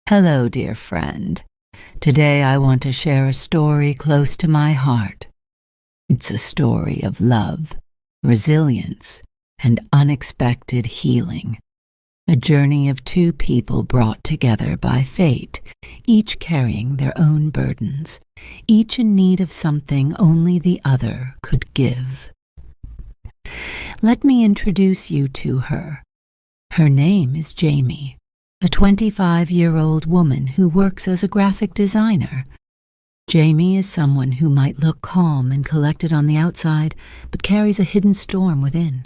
Hello, dear friend. Today I want to share a story close to my heart. It's a story of love, resilience, and unexpected healing. A journey of two people brought together by fate, each carrying their own burdens, each in need of something only the other could give. Let me introduce you to her. Her name is Jamie, a 25-year-old woman who works as a graphic designer. Jamie is someone who might look calm and collected on the outside, but carries a hidden storm within.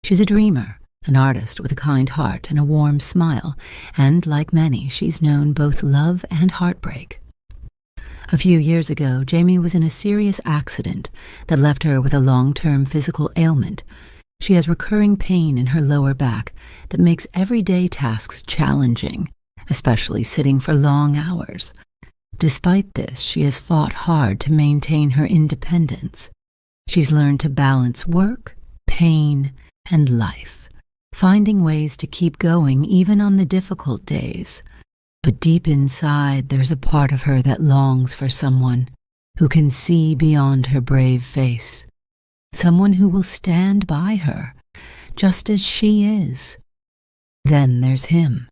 She's a dreamer, an artist with a kind heart and a warm smile, and like many, she's known both love and heartbreak. A few years ago, Jamie was in a serious accident that left her with a long-term physical ailment. She has recurring pain in her lower back that makes everyday tasks challenging, especially sitting for long hours. Despite this, she has fought hard to maintain her independence. She's learned to balance work, pain, and life, finding ways to keep going even on the difficult days. But deep inside, there's a part of her that longs for someone who can see beyond her brave face. Someone who will stand by her, just as she is. Then there's him,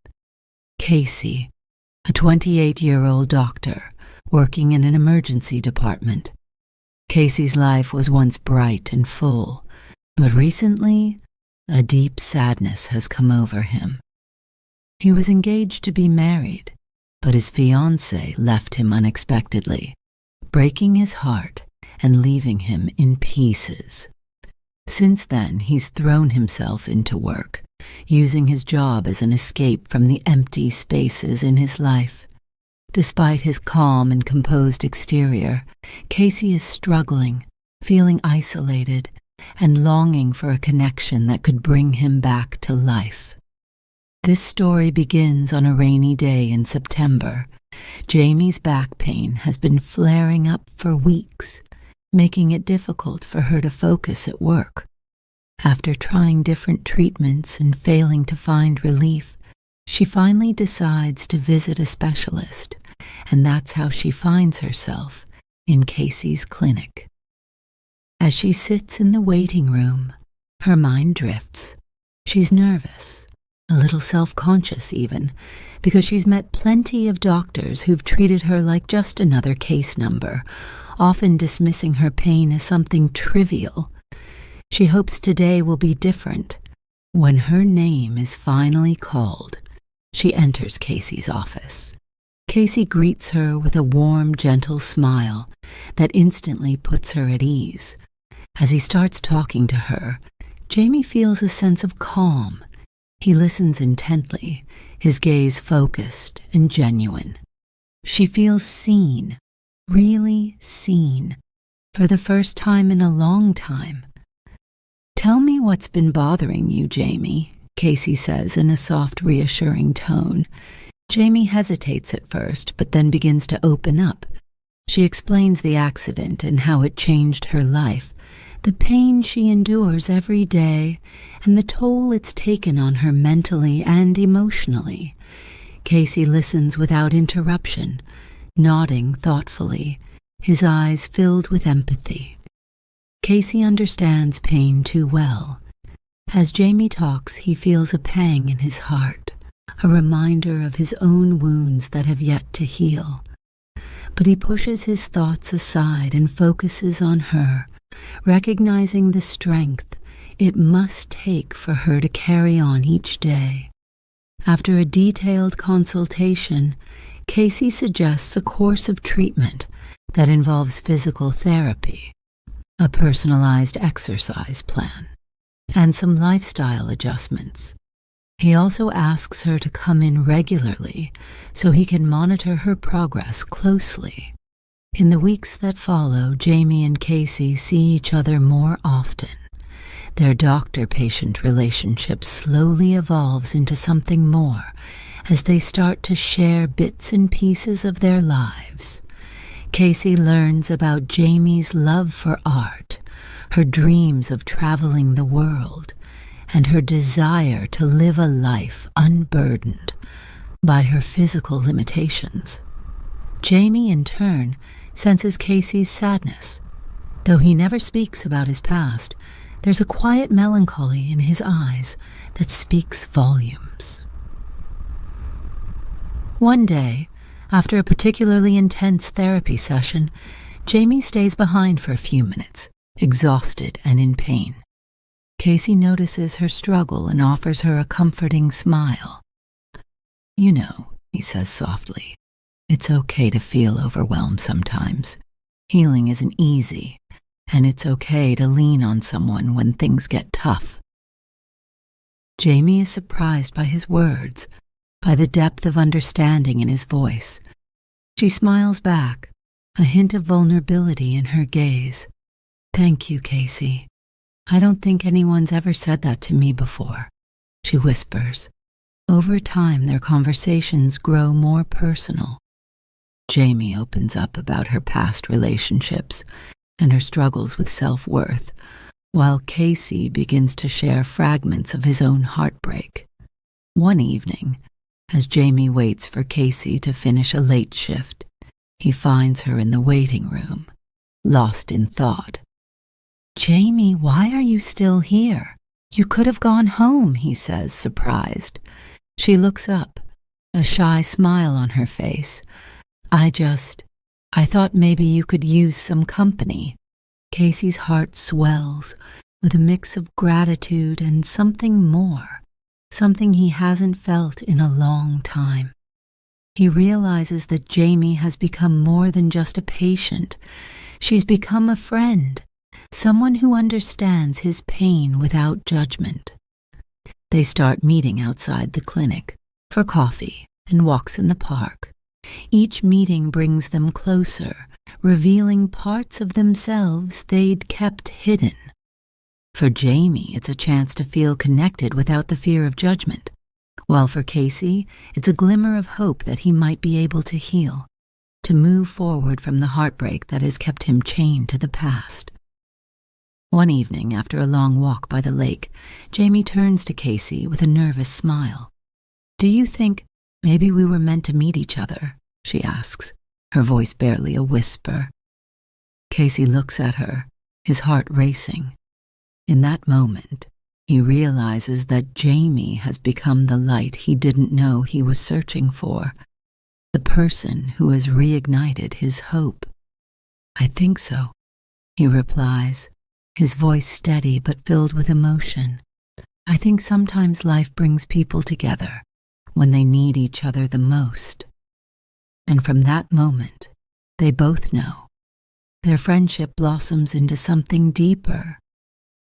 Casey, a 28-year-old doctor working in an emergency department. Casey's life was once bright and full, but recently, a deep sadness has come over him. He was engaged to be married, but his fiancée left him unexpectedly, breaking his heart and leaving him in pieces. Since then, he's thrown himself into work, using his job as an escape from the empty spaces in his life. Despite his calm and composed exterior, Casey is struggling, feeling isolated, and longing for a connection that could bring him back to life. This story begins on a rainy day in September. Jamie's back pain has been flaring up for weeks, making it difficult for her to focus at work. After trying different treatments and failing to find relief, she finally decides to visit a specialist, and that's how she finds herself in Casey's clinic. As she sits in the waiting room, her mind drifts. She's nervous, a little self-conscious even, because she's met plenty of doctors who've treated her like just another case number, often dismissing her pain as something trivial. She hopes today will be different. When her name is finally called, she enters Casey's office. Casey greets her with a warm, gentle smile that instantly puts her at ease. As he starts talking to her, Jamie feels a sense of calm. He listens intently, his gaze focused and genuine. She feels seen, really seen, for the first time in a long time. "Tell me what's been bothering you, Jamie," Casey says in a soft, reassuring tone. Jamie hesitates at first, but then begins to open up. She explains the accident and how it changed her life, the pain she endures every day, and the toll it's taken on her mentally and emotionally. Casey listens without interruption, nodding thoughtfully, his eyes filled with empathy. Casey understands pain too well. As Jamie talks, he feels a pang in his heart, a reminder of his own wounds that have yet to heal. But he pushes his thoughts aside and focuses on her, recognizing the strength it must take for her to carry on each day. After a detailed consultation, Casey suggests a course of treatment that involves physical therapy, a personalized exercise plan, and some lifestyle adjustments. He also asks her to come in regularly so he can monitor her progress closely. In the weeks that follow, Jamie and Casey see each other more often. Their doctor-patient relationship slowly evolves into something more as they start to share bits and pieces of their lives. Casey learns about Jamie's love for art, her dreams of traveling the world, and her desire to live a life unburdened, by her physical limitations. Jamie, in turn, senses Casey's sadness. Though he never speaks about his past, there's a quiet melancholy in his eyes that speaks volumes. One day, after a particularly intense therapy session, Jamie stays behind for a few minutes, exhausted and in pain. Casey notices her struggle and offers her a comforting smile. "You know," he says softly, "it's okay to feel overwhelmed sometimes. Healing isn't easy, and it's okay to lean on someone when things get tough." Jamie is surprised by his words, by the depth of understanding in his voice. She smiles back, a hint of vulnerability in her gaze. "Thank you, Casey. I don't think anyone's ever said that to me before," she whispers. Over time, their conversations grow more personal. Jamie opens up about her past relationships and her struggles with self-worth, while Casey begins to share fragments of his own heartbreak. One evening, as Jamie waits for Casey to finish a late shift, he finds her in the waiting room, lost in thought. "Jamie, why are you still here? You could have gone home," he says, surprised. She looks up, a shy smile on her face. I thought maybe you could use some company." Casey's heart swells with a mix of gratitude and something more, something he hasn't felt in a long time. He realizes that Jamie has become more than just a patient. She's become a friend, someone who understands his pain without judgment. They start meeting outside the clinic for coffee and walks in the park. Each meeting brings them closer, revealing parts of themselves they'd kept hidden. For Jamie, it's a chance to feel connected without the fear of judgment, while for Casey, it's a glimmer of hope that he might be able to heal, to move forward from the heartbreak that has kept him chained to the past. One evening, after a long walk by the lake, Jamie turns to Casey with a nervous smile. "Do you think maybe we were meant to meet each other?" she asks, her voice barely a whisper. Casey looks at her, his heart racing. In that moment, he realizes that Jamie has become the light he didn't know he was searching for, the person who has reignited his hope. "I think so," he replies, his voice steady but filled with emotion. "I think sometimes life brings people together when they need each other the most." And from that moment, they both know. Their friendship blossoms into something deeper,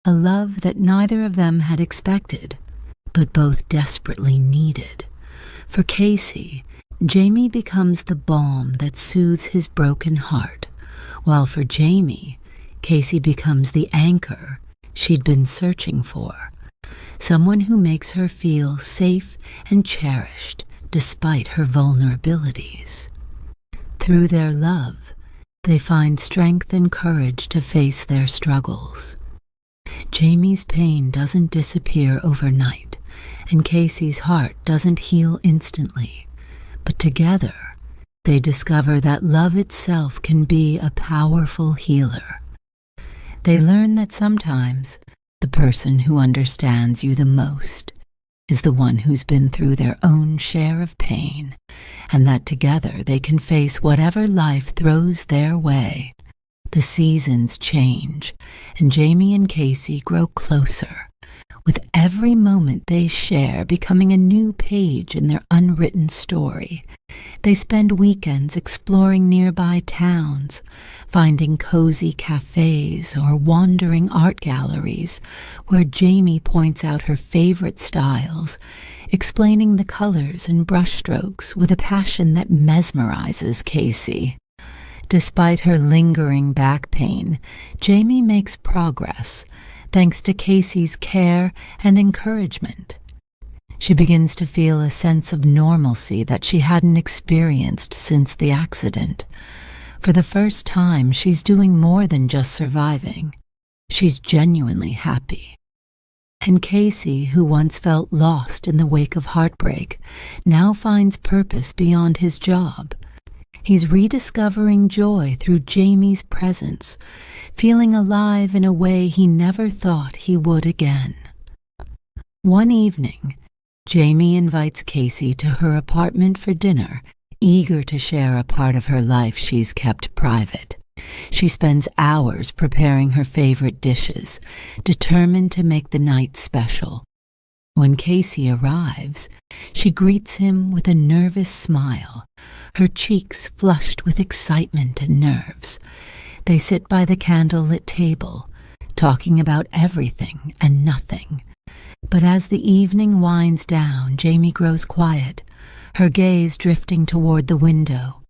a love that neither of them had expected, but both desperately needed. For Casey, Jamie becomes the balm that soothes his broken heart, while for Jamie, Casey becomes the anchor she'd been searching for, someone who makes her feel safe and cherished despite her vulnerabilities. Through their love, they find strength and courage to face their struggles. Jamie's pain doesn't disappear overnight, and Casey's heart doesn't heal instantly, but together they discover that love itself can be a powerful healer. They learn that sometimes the person who understands you the most is the one who's been through their own share of pain, and that together they can face whatever life throws their way. The seasons change, and Jamie and Casey grow closer, with every moment they share becoming a new page in their unwritten story. They spend weekends exploring nearby towns, finding cozy cafes or wandering art galleries where Jamie points out her favorite styles, explaining the colors and brushstrokes with a passion that mesmerizes Casey. Despite her lingering back pain, Jamie makes progress, thanks to Casey's care and encouragement. She begins to feel a sense of normalcy that she hadn't experienced since the accident. For the first time, she's doing more than just surviving. She's genuinely happy. And Casey, who once felt lost in the wake of heartbreak, now finds purpose beyond his job. He's rediscovering joy through Jamie's presence, feeling alive in a way he never thought he would again. One evening, Jamie invites Casey to her apartment for dinner, eager to share a part of her life she's kept private. She spends hours preparing her favorite dishes, determined to make the night special. When Casey arrives, she greets him with a nervous smile, her cheeks flushed with excitement and nerves. They sit by the candlelit table, talking about everything and nothing. But as the evening winds down, Jamie grows quiet, her gaze drifting toward the window.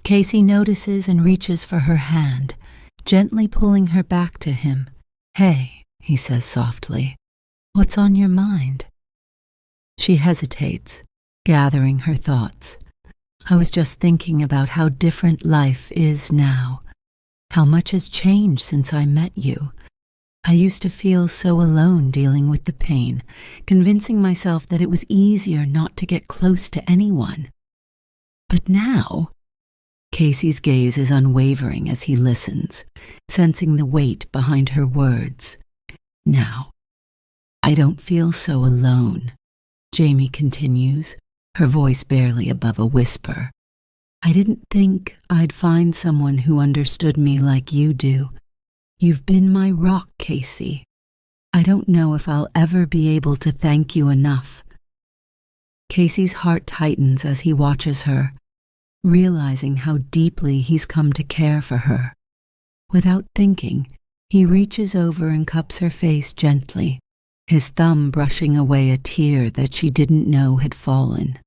Casey notices and reaches for her hand, gently pulling her back to him. "Hey," he says softly, "what's on your mind?" She hesitates, gathering her thoughts. "I was just thinking about how different life is now, how much has changed since I met you. I used to feel so alone dealing with the pain, convincing myself that it was easier not to get close to anyone. But now..." Casey's gaze is unwavering as he listens, sensing the weight behind her words. "Now, I don't feel so alone," Jamie continues, her voice barely above a whisper. "I didn't think I'd find someone who understood me like you do. You've been my rock, Casey. I don't know if I'll ever be able to thank you enough." Casey's heart tightens as he watches her, realizing how deeply he's come to care for her. Without thinking, he reaches over and cups her face gently, his thumb brushing away a tear that she didn't know had fallen.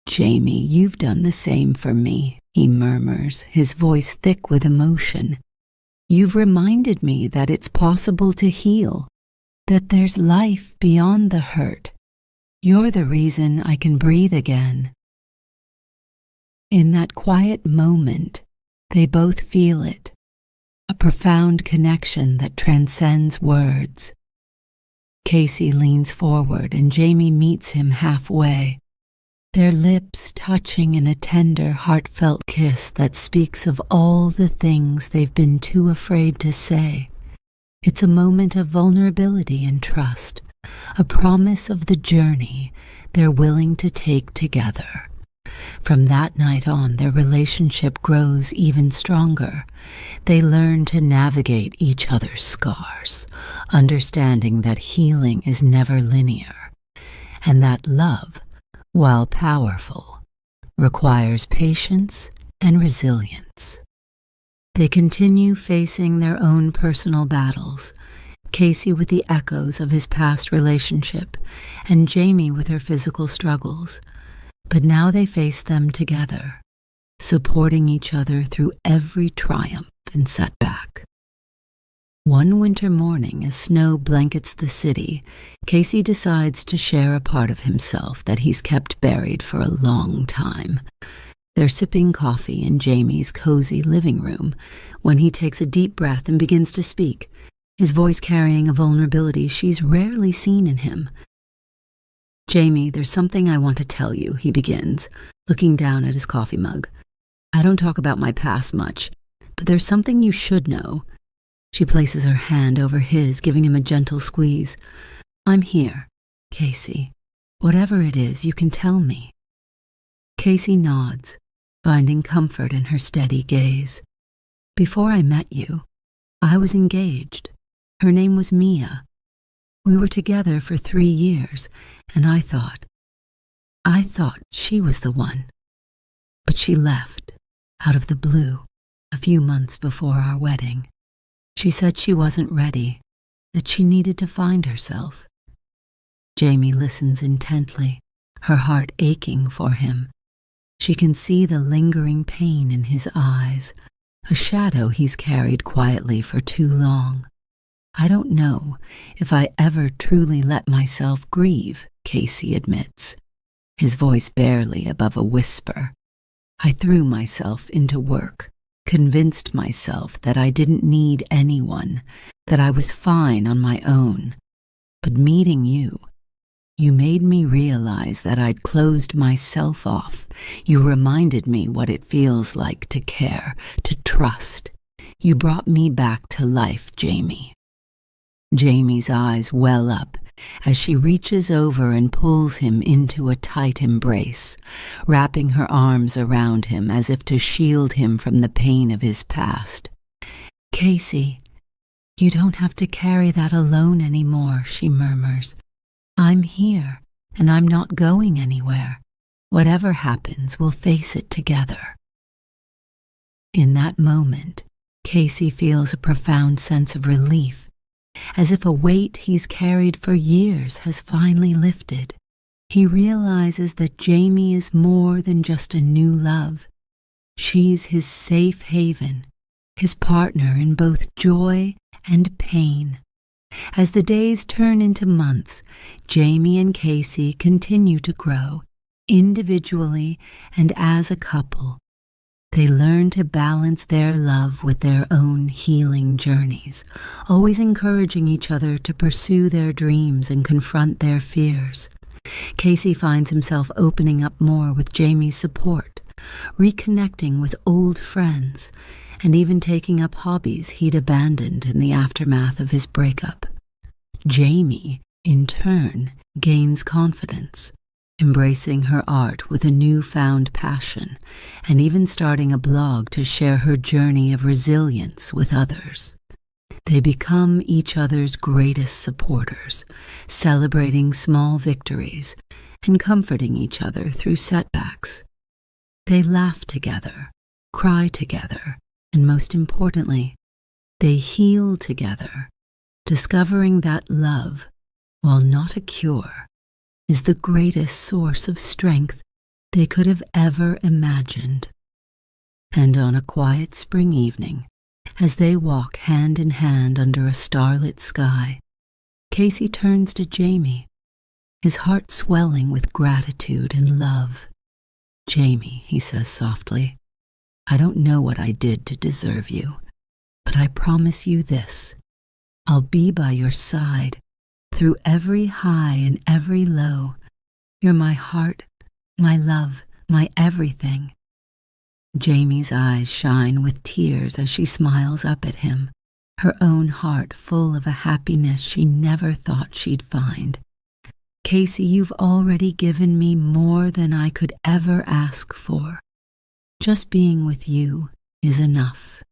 "Jamie, you've done the same for me," he murmurs, his voice thick with emotion. "You've reminded me that it's possible to heal, that there's life beyond the hurt. You're the reason I can breathe again." In that quiet moment, they both feel it, a profound connection that transcends words. Casey leans forward and Jamie meets him halfway, their lips touching in a tender, heartfelt kiss that speaks of all the things they've been too afraid to say. It's a moment of vulnerability and trust, a promise of the journey they're willing to take together. From that night on, their relationship grows even stronger. They learn to navigate each other's scars, understanding that healing is never linear, and that love, while powerful, requires patience and resilience. They continue facing their own personal battles, Casey with the echoes of his past relationship, and Jamie with her physical struggles. But now they face them together, supporting each other through every triumph and setback. One winter morning, as snow blankets the city, Casey decides to share a part of himself that he's kept buried for a long time. They're sipping coffee in Jamie's cozy living room when he takes a deep breath and begins to speak, his voice carrying a vulnerability she's rarely seen in him. "Jamie, there's something I want to tell you," he begins, looking down at his coffee mug. "I don't talk about my past much, but there's something you should know." She places her hand over his, giving him a gentle squeeze. "I'm here, Casey. Whatever it is, you can tell me." Casey nods, finding comfort in her steady gaze. "Before I met you, I was engaged. Her name was Mia. We were together for 3 years, and I thought she was the one. But she left, out of the blue, a few months before our wedding. She said she wasn't ready, that she needed to find herself." Jamie listens intently, her heart aching for him. She can see the lingering pain in his eyes, a shadow he's carried quietly for too long. "I don't know if I ever truly let myself grieve," Casey admits, his voice barely above a whisper. "I threw myself into work, convinced myself that I didn't need anyone, that I was fine on my own. but meeting you, you made me realize that I'd closed myself off. You reminded me what it feels like to care, to trust. You brought me back to life, Jamie." Jamie's eyes well up as she reaches over and pulls him into a tight embrace, wrapping her arms around him as if to shield him from the pain of his past. "Casey, you don't have to carry that alone anymore," she murmurs. "I'm here, and I'm not going anywhere. Whatever happens, we'll face it together." In that moment, Casey feels a profound sense of relief, as if a weight he's carried for years has finally lifted. He realizes that Jamie is more than just a new love. She's his safe haven, his partner in both joy and pain. As the days turn into months, Jamie and Casey continue to grow, individually and as a couple. They learn to balance their love with their own healing journeys, always encouraging each other to pursue their dreams and confront their fears. Casey finds himself opening up more with Jamie's support, reconnecting with old friends, and even taking up hobbies he'd abandoned in the aftermath of his breakup. Jamie, in turn, gains confidence, embracing her art with a newfound passion, and even starting a blog to share her journey of resilience with others. They become each other's greatest supporters, celebrating small victories and comforting each other through setbacks. They laugh together, cry together, and most importantly, they heal together, discovering that love, while not a cure, is the greatest source of strength they could have ever imagined. And on a quiet spring evening, as they walk hand in hand under a starlit sky, Casey turns to Jamie, his heart swelling with gratitude and love. "Jamie," he says softly, "I don't know what I did to deserve you, but I promise you this. I'll be by your side through every high and every low. You're my heart, my love, my everything." Jamie's eyes shine with tears as she smiles up at him, her own heart full of a happiness she never thought she'd find. "Casey, you've already given me more than I could ever ask for. Just being with you is enough."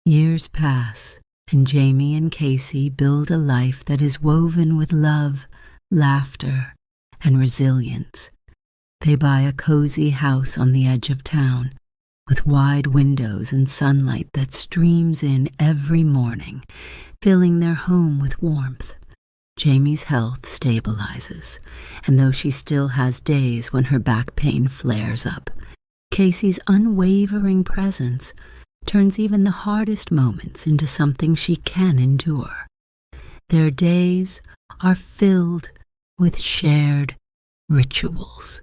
Years pass, and Jamie and Casey build a life that is woven with love, laughter, and resilience. They buy a cozy house on the edge of town, with wide windows and sunlight that streams in every morning, filling their home with warmth. Jamie's health stabilizes, and though she still has days when her back pain flares up, Casey's unwavering presence turns even the hardest moments into something she can endure. Their days are filled with shared rituals.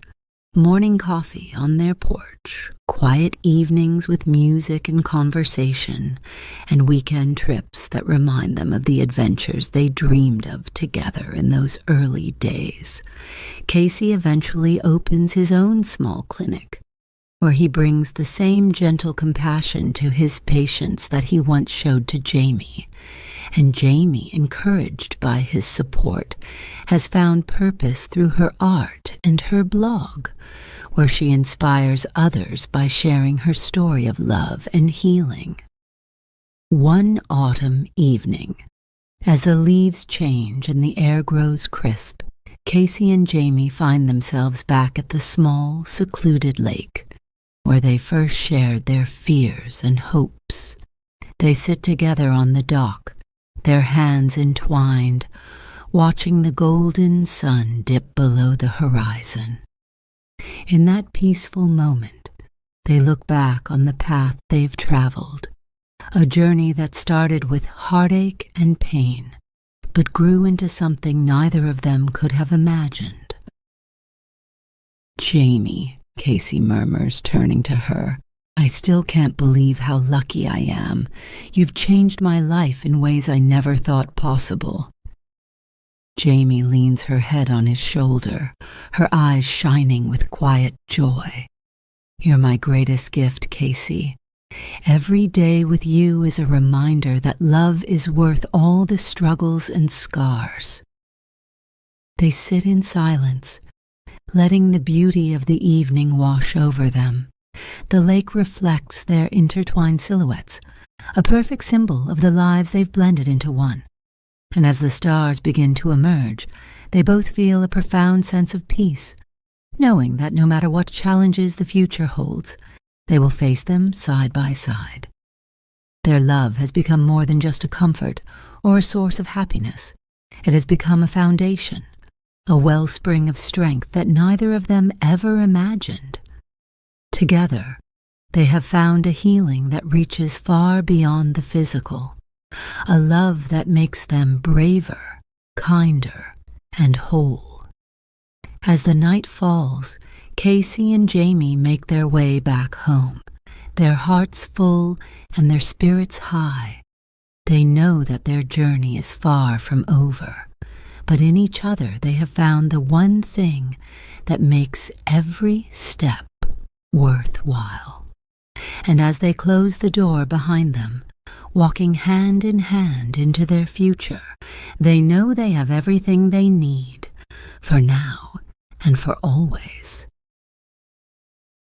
Morning coffee on their porch, quiet evenings with music and conversation, and weekend trips that remind them of the adventures they dreamed of together in those early days. Casey eventually opens his own small clinic, where he brings the same gentle compassion to his patients that he once showed to Jamie. And Jamie, encouraged by his support, has found purpose through her art and her blog, where she inspires others by sharing her story of love and healing. One autumn evening, as the leaves change and the air grows crisp, Casey and Jamie find themselves back at the small, secluded lake, where they first shared their fears and hopes. They sit together on the dock, their hands entwined, watching the golden sun dip below the horizon. In that peaceful moment, they look back on the path they've traveled, a journey that started with heartache and pain, but grew into something neither of them could have imagined. "Jamie," Casey murmurs, turning to her, "I still can't believe how lucky I am. You've changed my life in ways I never thought possible." Jamie leans her head on his shoulder, her eyes shining with quiet joy. You're my greatest gift, Casey. Every day with you is a reminder that love is worth all the struggles and scars. They sit in silence, letting the beauty of the evening wash over them. The lake reflects their intertwined silhouettes, a perfect symbol of the lives they've blended into one. And as the stars begin to emerge, they both feel a profound sense of peace, knowing that no matter what challenges the future holds, they will face them side by side. Their love has become more than just a comfort or a source of happiness. It has become a foundation, a wellspring of strength that neither of them ever imagined. Together, they have found a healing that reaches far beyond the physical, a love that makes them braver, kinder, and whole. As the night falls, Casey and Jamie make their way back home, their hearts full and their spirits high. They know that their journey is far from over, but in each other they have found the one thing that makes every step worthwhile. And as they close the door behind them, walking hand in hand into their future, they know they have everything they need, for now and for always.